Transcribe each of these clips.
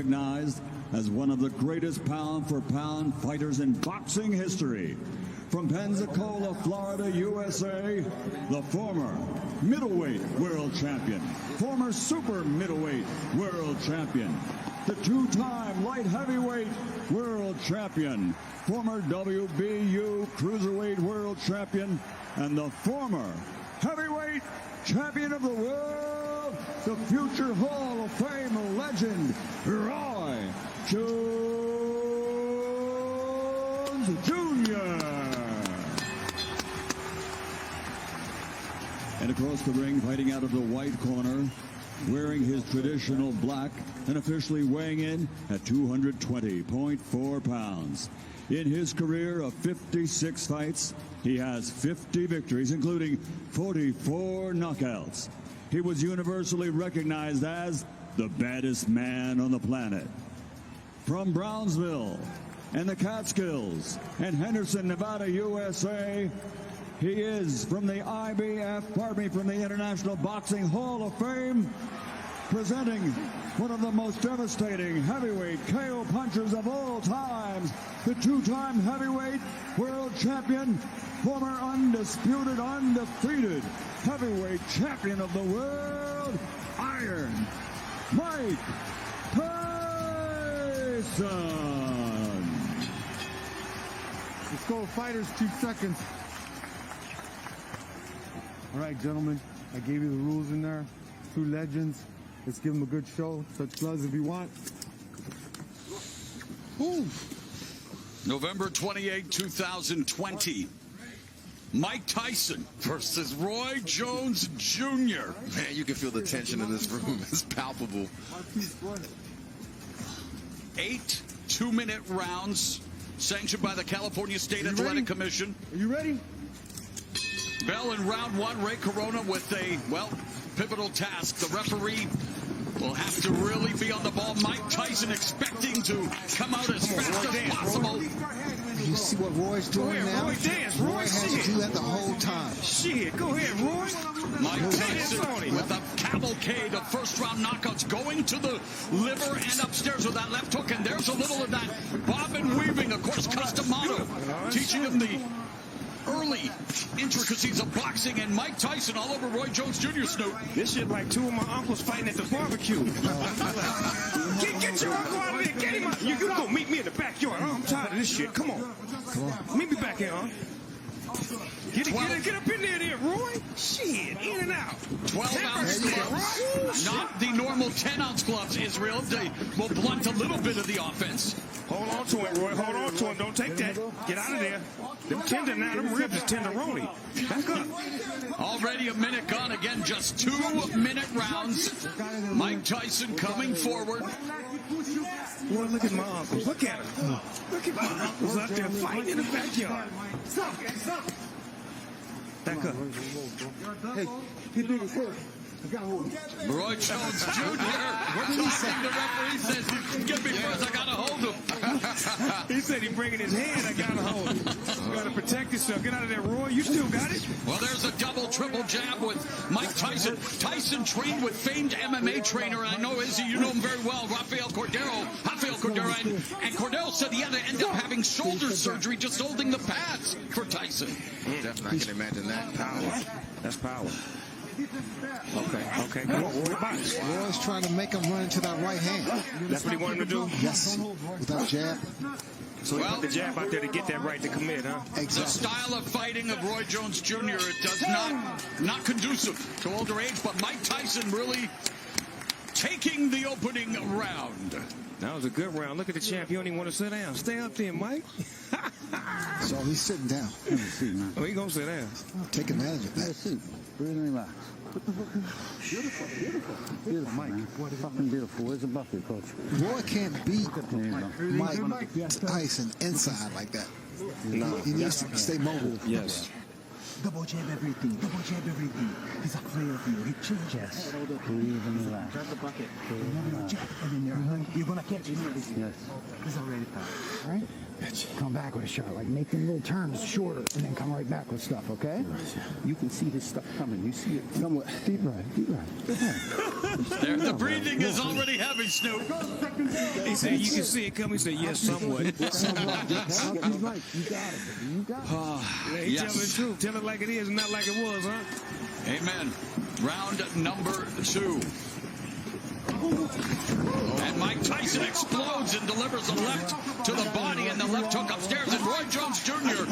recognized as one of the greatest pound-for-pound fighters in boxing history. From Pensacola, Florida, USA, the former middleweight world champion, former super middleweight world champion, the two-time light heavyweight world champion, former WBU cruiserweight world champion, and the former heavyweight champion of the world, the future Hall of Fame legend, Roy Jones Jr. And across the ring, fighting out of the white corner, wearing his traditional black and officially weighing in at 220.4 pounds. In his career of 56 fights, he has 50 victories, including 44 knockouts. He was universally recognized as the baddest man on the planet. From Brownsville and the Catskills and Henderson, Nevada, USA, he is from the from the International Boxing Hall of Fame, presenting one of the most devastating heavyweight KO punchers of all times, the two-time heavyweight world champion, former undisputed, undefeated heavyweight champion of the world, Iron Mike Tyson. Let's go, fighters, 2 seconds. All right, gentlemen, I gave you the rules in there. 2 legends. Let's give them a good show. Touch gloves if you want. Ooh. November 28, 2020. Mike Tyson versus Roy Jones Jr. Man, you can feel the tension in this room. It's palpable. 8 2-minute rounds sanctioned by the California State Athletic Commission. Are you ready? Bell in round 1, Ray Corona with a, well, pivotal task. The referee will have to really be on the ball. Mike Tyson expecting to come out as fast as possible. You see what Roy's doing now? Roy, dance. Roy has to do that the whole time. Shit, go ahead, Roy. Mike Tyson with a cavalcade of first-round knockouts going to the liver and upstairs with that left hook. And there's a little of that bobbin weaving, of course, Customato, teaching him the early intricacies of boxing, and Mike Tyson all over Roy Jones Jr. Snoop. This shit like 2 of my uncles fighting at the barbecue. Get your uncle out of there. Get him out. You go meet me in the backyard. I'm tired of this shit. Come on. Meet me back here, huh? Get up in there, Roy. Shit, in and out. 12-ounce gloves. Not the normal 10-ounce gloves, Israel. They will blunt a little bit of the offense. Hold on to him, Roy. Hold on to him. Don't take that. Get out of there. Them tender now. Them ribs is tenderoni. Back up. Already a minute gone. Again, just 2-minute rounds. Mike Tyson coming forward. Boy, look at my uncles. Look at him. Look at my uncles out there fighting in the backyard. Back up. Hey, get niggas here. I got hold of him. Roy Jones Jr. Talking the referee says, get me first, I got to hold him. He said he bringing his hand, I got to hold him. You got to protect yourself. Get out of there, Roy. You still got it? Well, there's a double, triple jab with Mike Tyson. Tyson trained with famed MMA trainer, and I know, Izzy, you know him very well, Rafael Cordero. And Cordero said he had to end up having shoulder surgery just holding the pads for Tyson. Definitely, I can imagine that. Power. That's power. Okay. Come on, Roy. Box. Roy's trying to make him run into that right hand. That's what he wanted to do? Yes, without jab. So he put the jab out there to get that right to commit, huh? Exactly. The style of fighting of Roy Jones Jr. It does not conducive to older age, but Mike Tyson really taking the opening round. That was a good round. Look at the champ. He don't even want to sit down. Stay up there, Mike. So he's sitting down. Oh, he gonna sit down. Take advantage of that. Relax. Beautiful, Mike. Fucking beautiful. Where's the buffet, Coach? Roy can't beat Mike Tyson inside like that. No. He needs to stay mobile. Yes. Double jab everything. Double jab everything. He's a player for you. He changes. Breathe and relax. Grab the bucket. Jab, and then you're going to catch it. Yes. He's already found. All right? Come back with a shot. Like, make them little turns shorter, and then come right back with stuff, okay? You can see this stuff coming. You see it. Come with deep right. Deep right. There, the breathing is already heavy, Snoop. Hey, you can see it coming. He said, yes, somewhat. He's right. You got it. You got it. He telling the truth. Tell it like it is and not like it was, huh? Amen. Round number 2. And Mike Tyson explodes and delivers a left to the body and the left hook upstairs. And Roy Jones Jr.,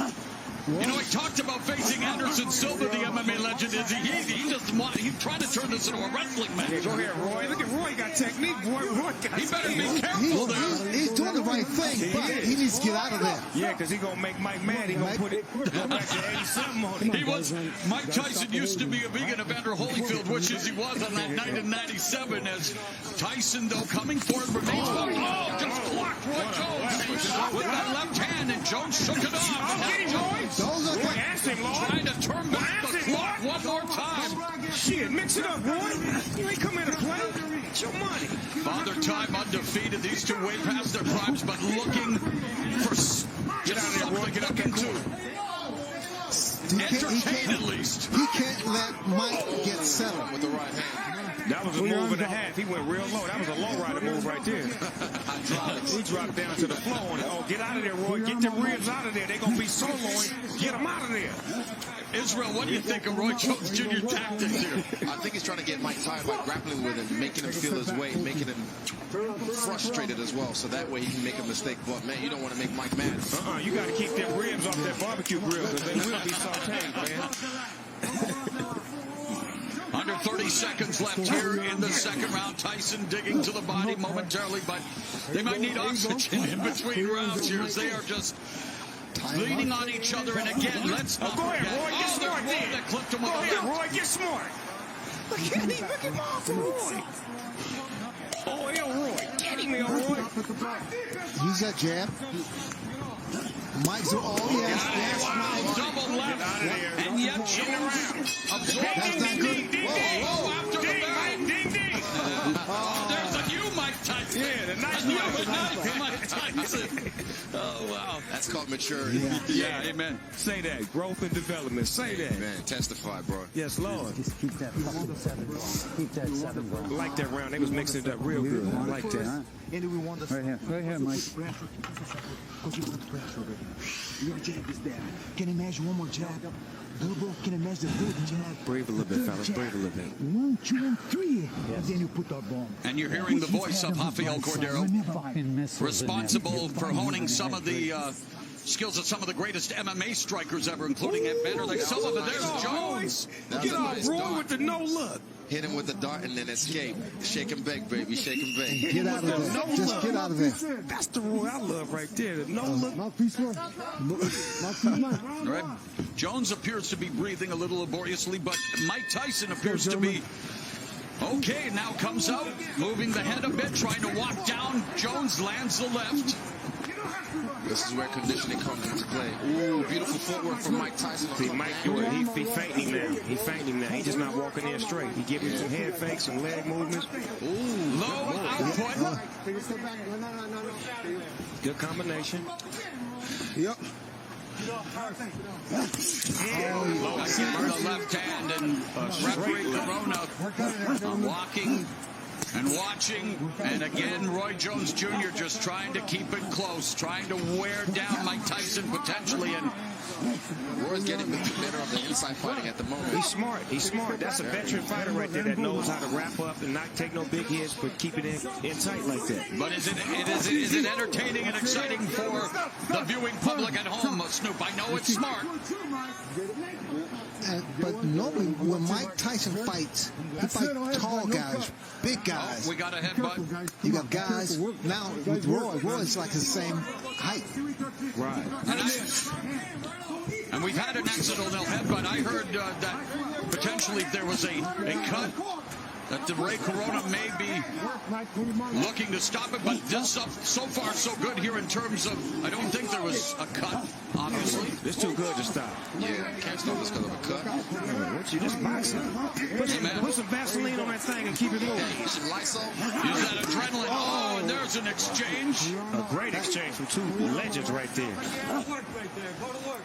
you know, he talked about facing Anderson Silva, the MMA legend. He's trying to turn this into a wrestling match. Go ahead, Roy. Look at Roy got technique. Roy got He better be careful there. He's doing the right thing, but he needs to get out of there. Yeah, because he's going to make Mike mad. He's going to go back to 87 on him. Mike Tyson used to be a vegan Evander Holyfield, which is he was on that night in 97, as Tyson, though, coming forward, remains just blocked Roy Jones with that left hand, and Jones shook it off. Roy, ask him, Lord. Trying to turn back the clock one more time. Shit, mix it up, Roy. You ain't come here to play. It's your money. Father Time undefeated. These two way past their primes, but looking for just something to look into. Entertain at least. He can't let Mike get settled with the right hand. That was a move and a half. He went real low. That was a low rider move right there. He dropped down to the floor on it. Oh, get out of there, Roy. Get the ribs out of there. They're going to be soloing. Get them out of there. Israel, what do you think of Roy Jones Jr. tactics here? I think he's trying to get Mike tired by grappling with him, making him feel his weight, making him frustrated as well, so that way he can make a mistake. But, man, you don't want to make Mike mad. You got to keep them ribs off that barbecue grill, because they will be sauteed, man. Under 30 seconds left here in the second round. Tyson digging to the body momentarily, but they might need oxygen in between rounds here as they are just leaning on each other. And again, let's not go forget. ahead, Roy, get smart there. That clipped him Go with a ahead, left. Roy, get smart. Look at him. Look him off for Roy. Oh, Roy. Get him, Roy. Use that jab. Mike's yes. Double left. And yet Jones absorbing. That's not good. Whoa, after the bell. Ding, ding. There's a new Mike Tyson. Yeah, the nice new Mike Tyson. Oh, wow. That's called maturity. Yeah, amen. Say that. Growth and development. Say that. Man, testify, bro. Yes, Lord. Just keep that 7 going. Keep that 7 going. I like that round. They was mixing it up real good. I like that. Right here, Mike. Because you put the pressure over here. Your jab is there. Can you imagine one more jab? Double. Can you imagine the third jab? Breathe a little bit, fellas. Breathe a little bit. 1, 2, and 3. And then you put our bomb. And you're hearing the voice of Rafael Cordero, responsible for honing some of the skills of some of the greatest MMA strikers ever, including Ed Benner. There's Jones. Get off, Roy, with the no look. Hit him with the dart and then escape. Shake and bake, baby. Shake and bake. Get out of there. Just get out of there. That's the Roy I love right there. The no look. Mouthpiece left. Mouthpiece left. Right. Jones appears to be breathing a little laboriously, but Mike Tyson appears to be okay. Now comes out, moving the head a bit, trying to walk down. Jones lands the left. This is where conditioning comes into play. Ooh, beautiful footwork from Mike Tyson. See, Mike doing it. He fainting him now. He fainting him now. He's just not walking in straight. He giving him some head fakes, some leg movements. Ooh, low output. Good combination. Yep. Again, the left hand, and referee Corona walking and watching, and again, Roy Jones Jr. just trying to keep it close, trying to wear down Mike Tyson potentially, and Roy's getting the better of the inside fighting at the moment. He's smart. He's smart. That's a veteran fighter right there that knows how to wrap up and not take no big hits, but keep it in tight like that. But is it entertaining and exciting for the viewing public at home, Snoop? I know it's smart. But normally when Mike Tyson fights, he fights tall guys, big guys. Oh, we got a headbutt. You got guys now with Roy's like the same height. Right. And we've had an accidental headbutt. I heard that potentially if there was a cut, that the Ray Corona may be looking to stop it, but this so far so good here in terms of, I don't think there was a cut, obviously. It's too good to stop. Yeah, can't stop this because of a cut. What you just boxing? Put some Vaseline on that thing and keep it moving. Use some Lysol. Use that adrenaline. Oh, and there's an exchange. A great exchange from two legends right there.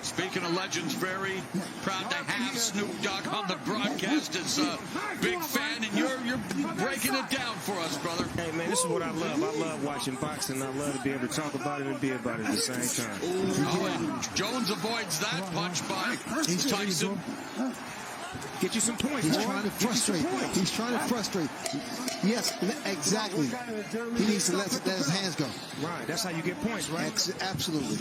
Speaking of legends, very proud to have Snoop Dogg on the broadcast as a big fan, and you're you're breaking it down for us, brother. Hey, man, this is what I love. I love watching boxing. I love to be able to talk about it and be about it at the same time. Oh, and Jones avoids that punch by Tyson. Get you some points. He's trying to frustrate. He's trying to frustrate. Yes, exactly. He needs to let his hands go. Right, that's how you get points, right? Absolutely.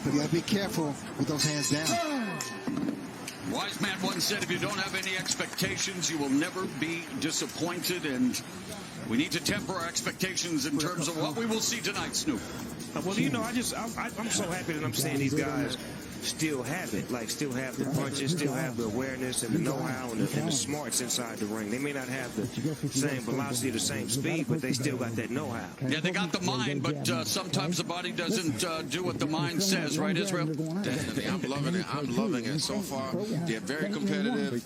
But you got to be careful with those hands down. Wise man once said, if you don't have any expectations, you will never be disappointed. And we need to temper our expectations in terms of what we will see tonight, Snoop. Well, you know, I'm so happy that I'm seeing these guys still have it, like still have the punches, still have the awareness and the know-how and the smarts inside the ring. They may not have the same velocity, the same speed, but they still got that know-how. Yeah, they got the mind, but sometimes the body doesn't do what the mind says, right, Israel? Definitely. I'm loving it. I'm loving it so far. They're very competitive.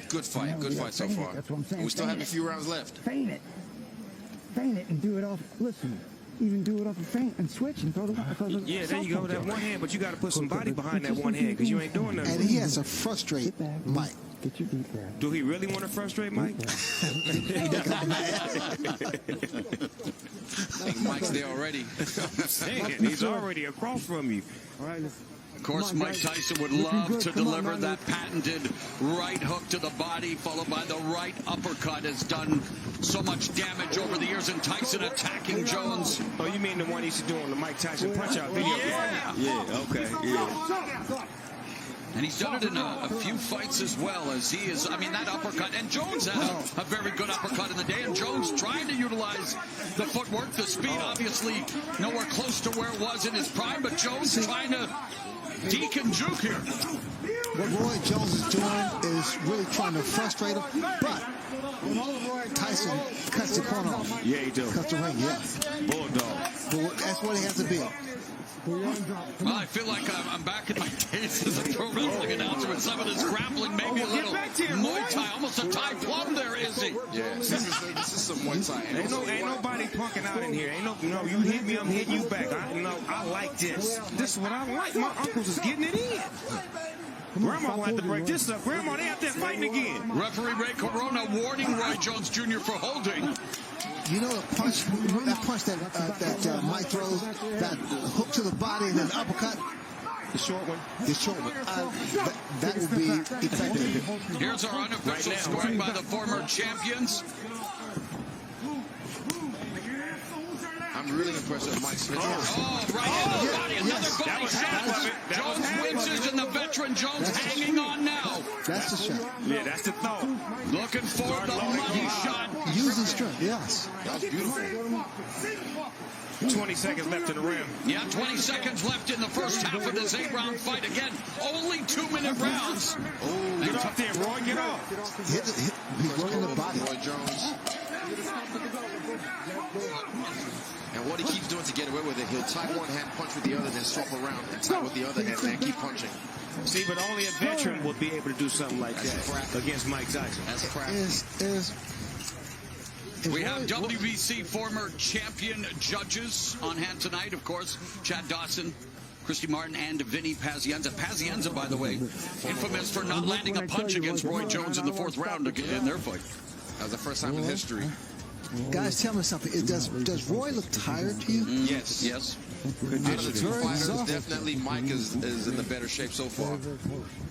Good fight so far. And we still have a few rounds left. Feint it and do it off. Listen. Even do it off a feint and switch and throw the yeah, there you go. That one hand, but you got to put some body behind that one hand because you ain't doing nothing. And he has to frustrate Mike. Get your feet there. Do he really want to frustrate Mike? I think Mike's there already. He's already across from you. All right, Of course, Mike Tyson would love to deliver that patented right hook to the body, followed by the right uppercut. Has done so much damage over the years, and Tyson attacking Jones. Oh, you mean the one he used to do on the Mike Tyson punch-out video? Yeah, okay, yeah. And he's done it in a few fights as well, as he is, I mean, that uppercut. And Jones had a very good uppercut in the day, and Jones trying to utilize the footwork, the speed, obviously nowhere close to where it was in his prime, but Jones trying to deke and juke here. What Roy Jones is doing is really trying to frustrate him, but Tyson cuts the corner off. Yeah, he does. Cuts the ring, yeah. Bulldog. But that's what he has to be. Well, I feel like I'm back in my days as a pro wrestling announcer with some of this grappling, maybe a little Muay Thai, almost a Thai plum there, is he? Yeah, this is some Muay Thai. Ain't nobody punking out in here. Ain't no, you hit me, I'm hitting you back. I like this. This is what I like. My uncles is getting it in. Grandma will have to break this up. Grandma, they out there fighting again. Referee Ray Corona warning Roy Jones Jr. for holding. You know that punch that Mike throws, that hook to the body and then uppercut? The short one. The short one. That will be effective. Here's our unofficial scoring by the former champions. I'm really impressed with Mike Smith. Oh, right into the body. Another body shot. Jones winces, and the veteran Jones hanging on now. That's the shot. Yeah, that's the thought. Looking for the money shot. Using strength, yes. That was beautiful. 20 seconds left in the rim. Yeah, 20 seconds left in the first half of this 8-round fight. Again, only 2-minute rounds. Oh, get off there, Roy. Get off. He's working the body. Roy Jones. And what he keeps doing to get away with it, he'll tie one hand, punch with the other, then swap around and tie with the other hand, and keep punching. See, but only a veteran will be able to do something like that against Mike Tyson. That's crap. We have WBC former champion judges on hand tonight, of course. Chad Dawson, Christy Martin, and Vinny Pazienza. Pazienza, by the way, infamous for not landing a punch against Roy Jones in the 4th round in their fight. That was the first time in history. Guys, tell me something. Does Roy look tired to you? Yes. Yes. Out of the two fighters, definitely Mike is in the better shape so far.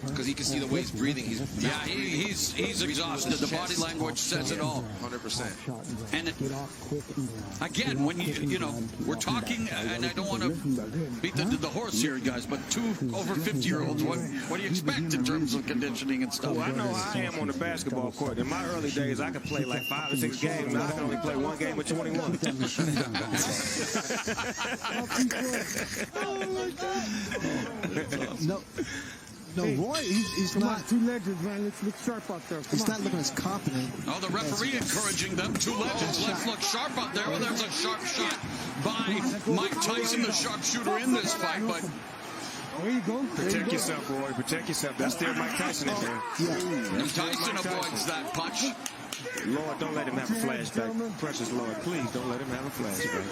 Because he can see the way he's breathing. He's exhausted. The body language says it all. 100%. And again, when you know, we're talking, and I don't want to beat the horse here, guys, but 2 over 50-year-olds, what do you expect in terms of conditioning and stuff? Well, I know how I am on the basketball court. In my early days, I could play like 5 or 6 games. Now I can only play 1 game of 21. No, Roy, he's not. 2 legends, man. Let's look sharp out there. He's not looking as confident. Oh, the referee encouraging them. 2 legends. Let's look sharp out there. Well, there's a sharp shot by Mike Tyson, the sharpshooter in this fight. But there you go. Protect yourself, Roy. Protect yourself. That's still Mike Tyson in there. and Tyson avoids that punch. Lord, don't let him have a flashback. Precious Lord, please don't let him have a flashback.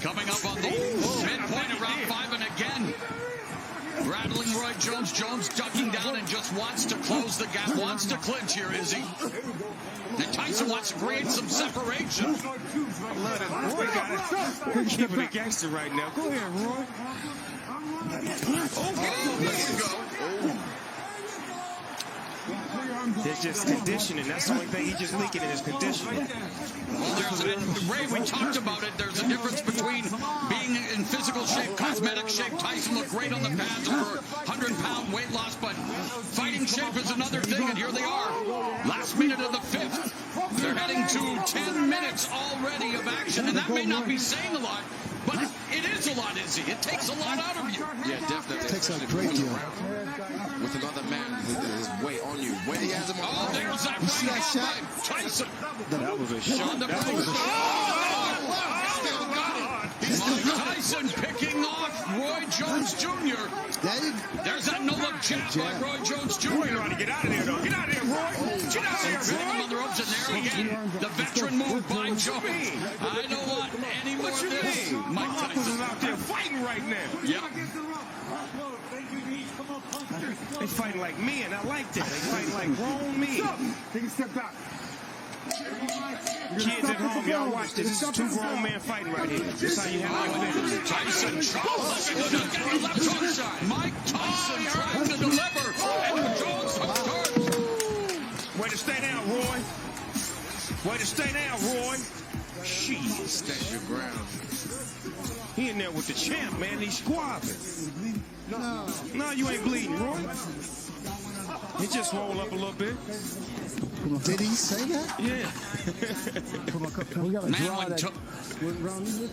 Coming up on the midpoint of round 5, and again, Rattling Roy Jones. Jones ducking down and just wants to close the gap, wants to clinch here, Izzy. And Tyson wants to create some separation. Roy got it. Keeping it gangster right now. Go ahead, Roy. Oh, there you go. It's just conditioning. That's the only thing he's just leaking in his conditioning. Well, Ray, we talked about it. There's a difference between being in physical shape, cosmetic shape. Tyson looked great on the pads for 100-pound weight loss, but fighting shape is another thing, and here they are. Last minute of the fifth. They're heading to 10 minutes already of action, and that may not be saying a lot, but it is a lot, Izzy. It takes a lot out of you. Yeah, definitely. It takes a great deal. With another man his weight on you. When he has him on. Oh, there's that You see that right shot? by Tyson. That was a shot. That was a Mike Tyson picking off Roy Jones Jr. There's that no-look jab by Roy Jones Jr. Roy trying to get out of there, though. Get out of there, Roy. Get out of there, Hitting him on the ropes, and there again, the veteran move by Jones. I don't want any more What of you this. mean? Mike My uncles Tyson. is out there fighting right now. Yep. They fighting like men. I like that. They fighting like grown men. Take a step back. Kids at home, y'all watch this. This is two grown men fighting right here. This is how you handle your business. Tyson Charles looking to get the left hook. Mike Tyson trying to deliver, and Jones hooks hard. Way to stay down, Roy. Way to stay down, Roy. Jeez. Stand your ground. He in there with the champ, man. He's squabbling. No, you ain't bleeding, Roy. He just rolled up a little bit. Did he say that? Yeah. Man went to... What round is it?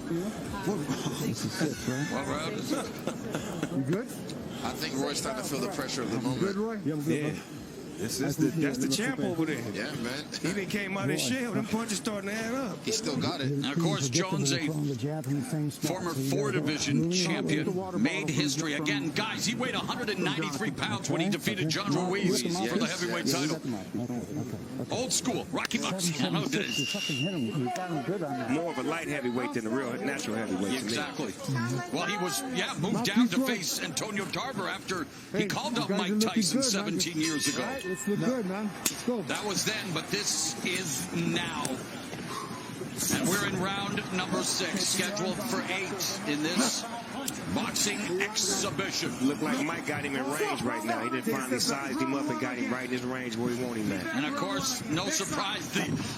This is six, right? What round is it? You good? I think Roy's starting to feel the pressure of the Good, moment. Roy? Yeah, I'm good, Yeah. bro. That's the champ over there. Yeah, man. He done came out his shell. Them punches starting to add up. He still got it. And of course, Jones, a former 4-division champion, made history. Again, guys, he weighed 193 pounds when he defeated John Ruiz for the heavyweight title. Old school, Rocky Marciano did it. More of a light heavyweight than a real natural heavyweight to me. Exactly. Well, he was, moved down to face Antonio Tarver after he called up Mike Tyson 17 years ago. Let's look good, man. Let's go. That was then, but this is now. And we're in round number 6, scheduled for 8 in this boxing exhibition. Look like Mike got him in range right now. He done finally sized him up and got him right in his range where he want him at. And of course, no surprise,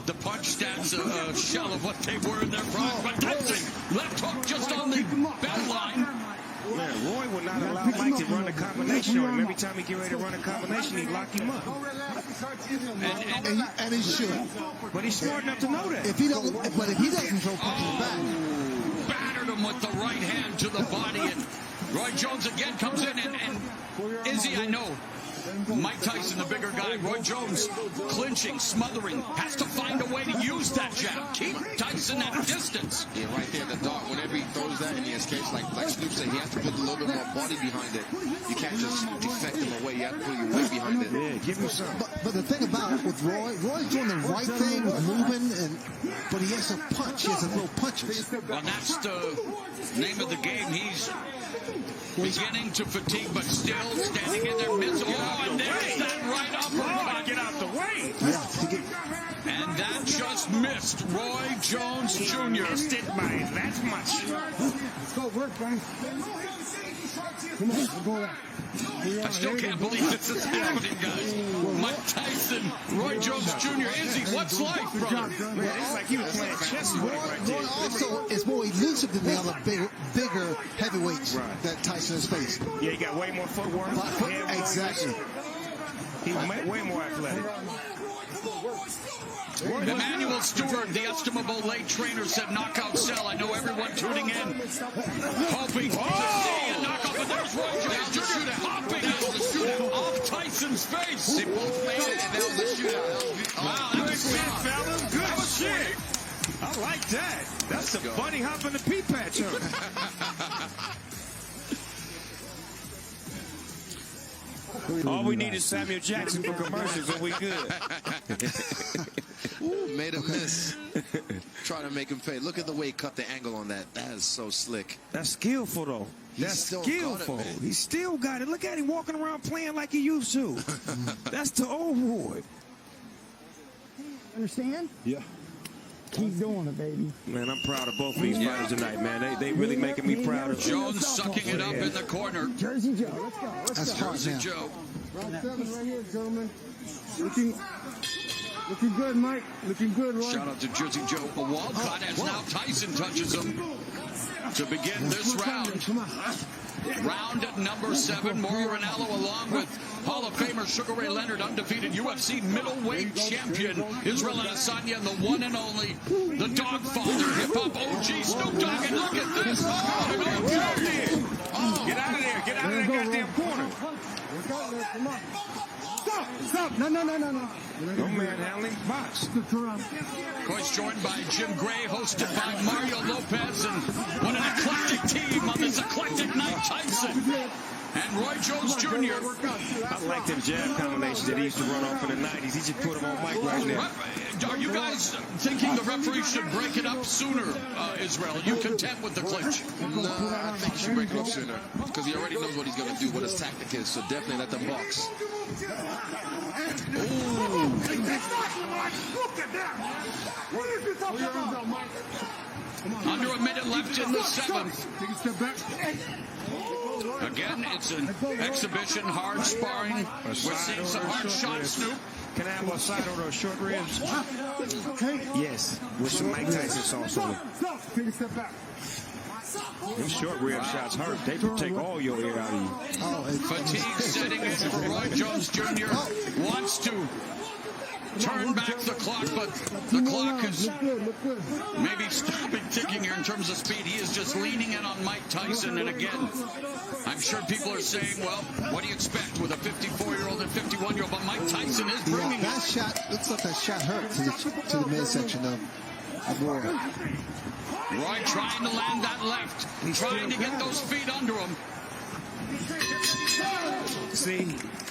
the punch stats a shell of what they were in their prime. But Tyson, left hook just on the bell line. Man, Roy would not allow Mike to run a combination on him. Every time he get ready to run a combination, he'd lock him up. And he should. But he's smart enough to know that. If he doesn't throw punches back. Battered him with the right hand to the body, and Roy Jones again comes in, and Izzy, I know, Mike Tyson, the bigger guy, Roy Jones clinching, smothering, has to find a way to use that jab. Keep Tyson at a distance. Yeah, right there in the dark. Whenever he throws that and he escapes, like Snoop said, he has to put a little bit more body behind it. You can't just defect him away. You have to put your weight behind it. Yeah, give him some. But the thing about it with Roy's doing the right thing with moving, but he has to punch. He has to throw punches. Well, that's the name of the game. He's beginning to fatigue, but still standing in there midst. Oh, and there's that right uppercut. Get out the way. And that just missed Roy Jones Jr. Missed it by that much. Let's go, work, man. Come on, we'll go back. I still can't believe this is happening, guys. Mike Tyson, Roy Jones Jr. Izzy, what's life, brother? Man, it's like he was playing chess with him right there. Roy also is more elusive than the other bigger heavyweights that Tyson has faced. Yeah, he got way more footwork. Exactly. He's way more athletic. Emmanuel Stewart, the estimable late trainer, said knockout sell. I know everyone tuning in, hoping to see a knockout, but there's Roy Jones Jr. hopping off Tyson's face. They both made it, and that was a shootout. Wow, that was Good shit, fellas. Good shit. I like that. That's a bunny hop in the pea patch, huh? All we need is Samuel Jackson for commercials and we good. Ooh, made a miss. Trying to make him pay. Look at the way he cut the angle on that. That is so slick. That's skillful, though. That's skillful. He still got it. Look at him walking around playing like he used to. That's the old Roy. Understand? Yeah. Keep doing it, baby. Man, I'm proud of both of these fighters tonight, man. They really making me proud of them. Jones sucking it up in the corner. Jersey Joe, let's go. That's hard, Jersey man. Joe. Round 7 right here, gentlemen. Looking good, Mike. Looking good, Roy. Shout out to Jersey Joe. A Walcott as now Tyson touches him to begin this round. Come on. Round at number 7. Mauro Ranallo along with Hall of Famer Sugar Ray Leonard, undefeated UFC middleweight champion Israel Adesanya, and the one and only, the Dogfather, hip-hop OG Snoop Dogg. And look at this. Get out of there. Get out of that goddamn corner. Come on. Stop. No. No manhandling. Box. Of course, joined by Jim Gray, hosted by Mario Lopez, and what an eclectic team on this eclectic night. Tyson and Roy Jones Jr. I like them jab combinations that he used to run off in the 90s. He just put them on Mike right now. Are you guys thinking the referee should break it up sooner, Israel? Are you content with the clinch? No, I think he should break it up sooner because he already knows what he's going to do, what his tactic is. So definitely let them box. Under a minute left in the 7th. Take a step back. Again, it's an exhibition, hard sparring. We're seeing some hard shots, Snoop. Can I have a side order of short ribs? Okay. Yes, with some Mike Tyson sauce on it. Stop. Take a step back. Them short rib shots hurt. They will take all your air out of you. Fatigue setting in for Roy Jones Jr. Wants to turn back the clock, but the clock is maybe stopping ticking here in terms of speed. He is just leaning in on Mike Tyson, and again, I'm sure people are saying, well, what do you expect with a 54-year-old and 51-year-old? But Mike Tyson is bringing That shot, looks like that shot hurt to the midsection of Roy. Roy trying to land that left, trying to get those feet under him. See,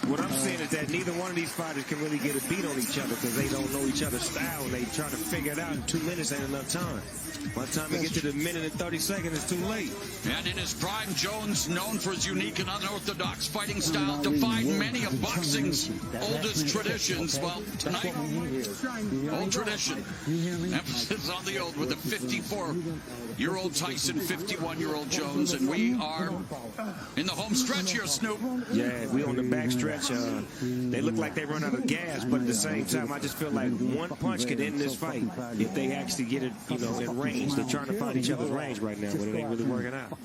what I'm saying is that neither one of these fighters can really get a beat on each other because they don't know each other's style, and they try to figure it out in 2 minutes ain't enough time. By the time we get to the minute and 30 seconds, it's too late. And in his prime, Jones, known for his unique and unorthodox fighting style, defied many of boxing's oldest traditions. Well, tonight, old tradition. Emphasis on the old with a 54-year-old Tyson, 51-year-old Jones, and we are in the home stretch here, Snoop. Yeah, we on the back stretch. They look like they run out of gas, but at the same time, I just feel like one punch could end this fight if they actually get it, in range. They're trying to find each other's range right now, but it ain't really working out.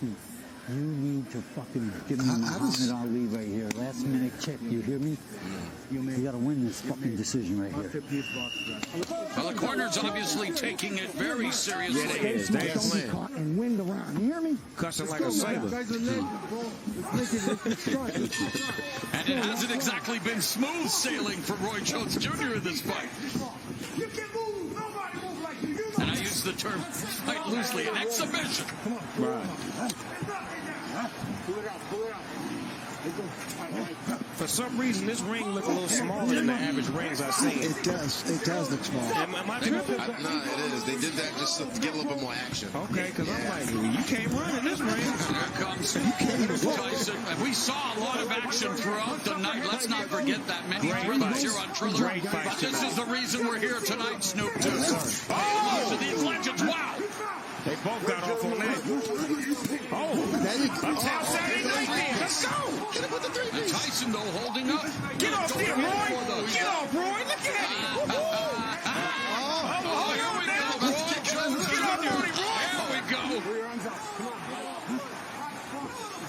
You need to fucking give me Muhammad Ali right here. Last minute check. You hear me? You got to win this fucking decision right here. Well, the corner's obviously taking it very seriously. Yeah, they is. They is playing. And win the round. You hear me? Cussing like a sailor. And it hasn't exactly been smooth sailing for Roy Jones Jr. in this fight. And I use the term fight loosely, an exhibition. Right. For some reason, this ring look a little smaller than the average rings I've seen. It does look small. Am I tripping? No, it is. They did that just to get a little bit more action. Okay, because I'm like, you can't run in this ring. Here comes Tyson. And we saw a lot of action throughout the night. Let's not forget that many thrillers here on Triller. Great fight But this is the reason we're here tonight, Snoop, to these legends. Wow. They both got off on that. Uptown Saturday night there. Let's go. And Tyson, though, holding up. Get off there, Roy. Get off, Roy. Look at him. Here we go. Roy Jones. Get off, Roy. Here we go.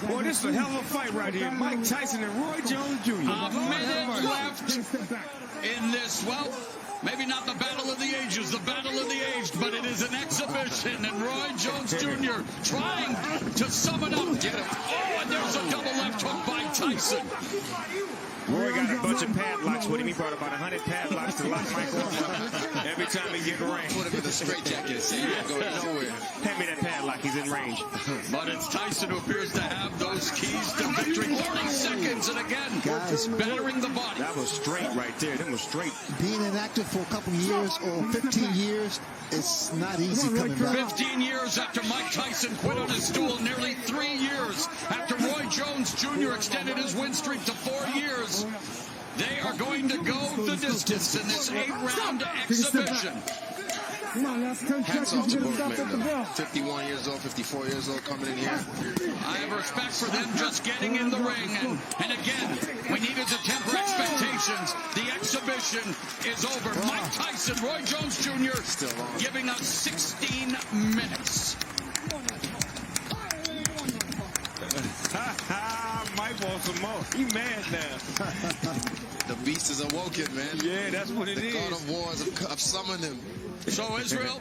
Boy, this is a hell of a fight right here. Mike Tyson and Roy Jones Jr. A minute left in this, well, maybe not the battle of the ages, the battle of the aged, but it is an exhibition, and Roy Jones Jr. trying to sum it up. Get him. Oh, and there's a double left hook by Tyson. Roy got a bunch of padlocks with him. He brought about 100 padlocks to lock Mike up every time he get in range. Put him in the straitjacket. See, he ain't going nowhere. Hand me that padlock. He's in range. But it's Tyson who appears to have those keys to victory. 30 seconds, and again, battering the body. That was straight right there. That was straight. Being inactive for a couple years or 15 years, it's not easy coming back. 15 years after Mike Tyson quit on his stool, nearly 3 years after Roy Jones Jr. extended his win streak to 4 years, they are going to go the distance in this 8-round exhibition. Hats off to both men. 51 years old, 54 years old coming in here. I have respect for them just getting in the ring. And again, we needed to temper expectations. The exhibition is over. Mike Tyson, Roy Jones Jr. Still on. Giving us 16 minutes. Mike wants some more. He mad now. The beast is awoken, man. Yeah, that's what it is. The God of wars have summoned him. So, Israel,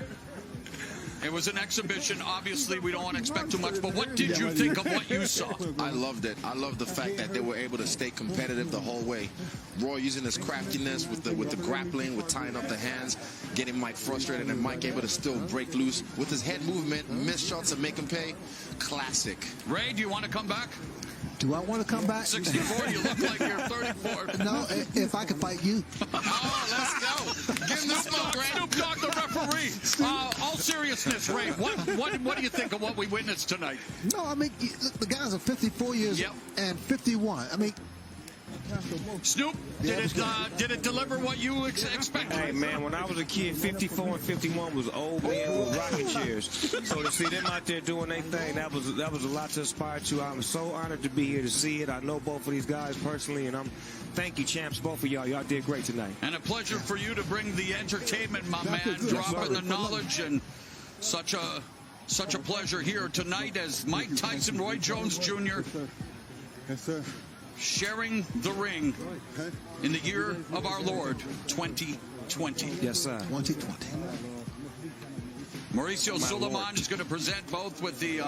it was an exhibition. Obviously, we don't want to expect too much, but what did you think of what you saw? I loved it. I loved the fact that they were able to stay competitive the whole way. Roy using his craftiness with the grappling, with tying up the hands, getting Mike frustrated, and Mike able to still break loose with his head movement, miss shots and make him pay. Classic. Ray, do you want to come back? Do I want to come back? 64, you look like you're 34. No, if I could fight you. Oh, let's go. Give him the smoke, Ray. Snoop Dogg, the referee. All seriousness, Ray, what do you think of what we witnessed tonight? No, I mean, the guys are 54 years and 51. I mean, Snoop, did it deliver what you expected? Hey, man, when I was a kid, 54 and 51 was old men with rocking chairs. So to see them out there doing their thing, that was a lot to aspire to. I'm so honored to be here to see it. I know both of these guys personally, and thank you, champs, both of y'all. Y'all did great tonight. And a pleasure for you to bring the entertainment, my man, dropping the knowledge, and such a pleasure here tonight as Mike Tyson, Roy Jones Jr. Yes, sir. sharing the ring in the year of our Lord, 2020. Yes, sir. 2020. Mauricio Suleiman is going to present both with the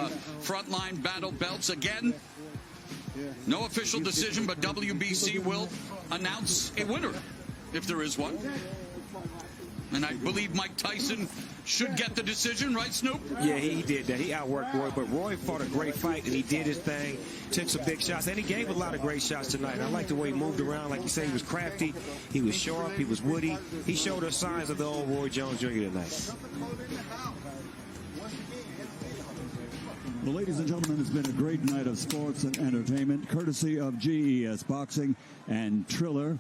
frontline battle belts again. No official decision, but WBC will announce a winner, if there is one. And I believe Mike Tyson should get the decision, right, Snoop? Yeah, he did that. He outworked Roy, but Roy fought a great fight, and he did his thing, took some big shots, and he gave a lot of great shots tonight. And I like the way he moved around. Like you said, he was crafty, he was sharp, he was woody. He showed us signs of the old Roy Jones Jr. tonight. Well, ladies and gentlemen, it's been a great night of sports and entertainment, courtesy of GES Boxing and Triller,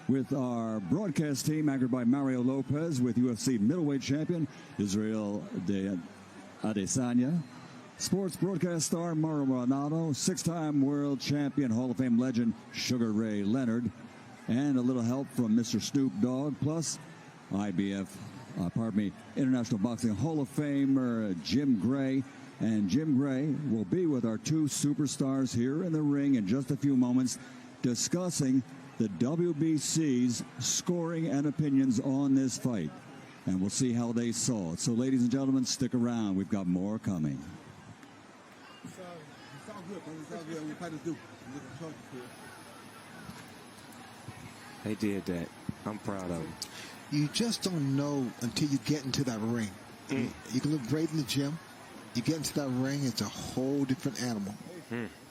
with our broadcast team anchored by Mario Lopez, with UFC middleweight champion Israel Adesanya, sports broadcast star Mauro Ronaldo, 6-time world champion Hall of Fame legend Sugar Ray Leonard, and a little help from Mr. Snoop Dogg, plus International Boxing Hall of Famer Jim Gray. And Jim Gray will be with our two superstars here in the ring in just a few moments, discussing the WBC's scoring and opinions on this fight. And we'll see how they saw it. So, ladies and gentlemen, stick around. We've got more coming. It's all good, man. It's all good. We fighters do. They did that. I'm proud of them. You just don't know until you get into that ring. You can look great in the gym. You get into that ring, it's a whole different animal.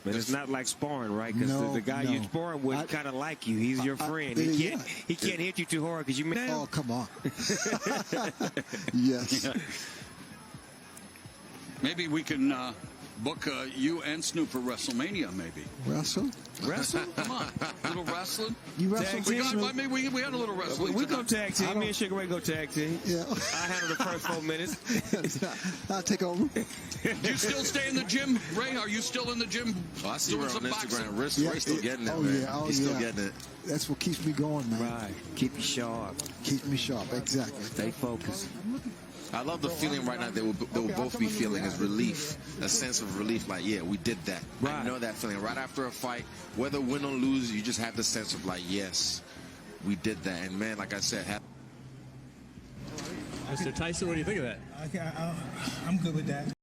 But it's not like sparring, right? Because the guy you're sparring with kind of like you. He's your friend. He can't hit you too hard because you. Oh, come on. Yes. Maybe we can book you and Snoop for WrestleMania, maybe. Wrestle? Wrestle? Come on. A little wrestling? You wrestle? We had a little wrestling. We go tag team. Me and Sugar Ray go tag team. Yeah. I handle the first 4 minutes. I'll take over. Do you still stay in the gym, Ray? Are you still in the gym? Oh, I see Ray on Instagram. Ray's still getting it, oh, man. Yeah. He's still getting it. That's what keeps me going, man. Right. Keep you sharp. Keep me sharp, exactly. Stay focused. I love the feeling right now they will both be feeling is relief, a sense of relief, like, yeah, we did that. Right. I know that feeling. Right after a fight, whether win or lose, you just have the sense of, like, yes, we did that. And, man, like I said, Mr. Tyson, what do you think of that? I'm good with that.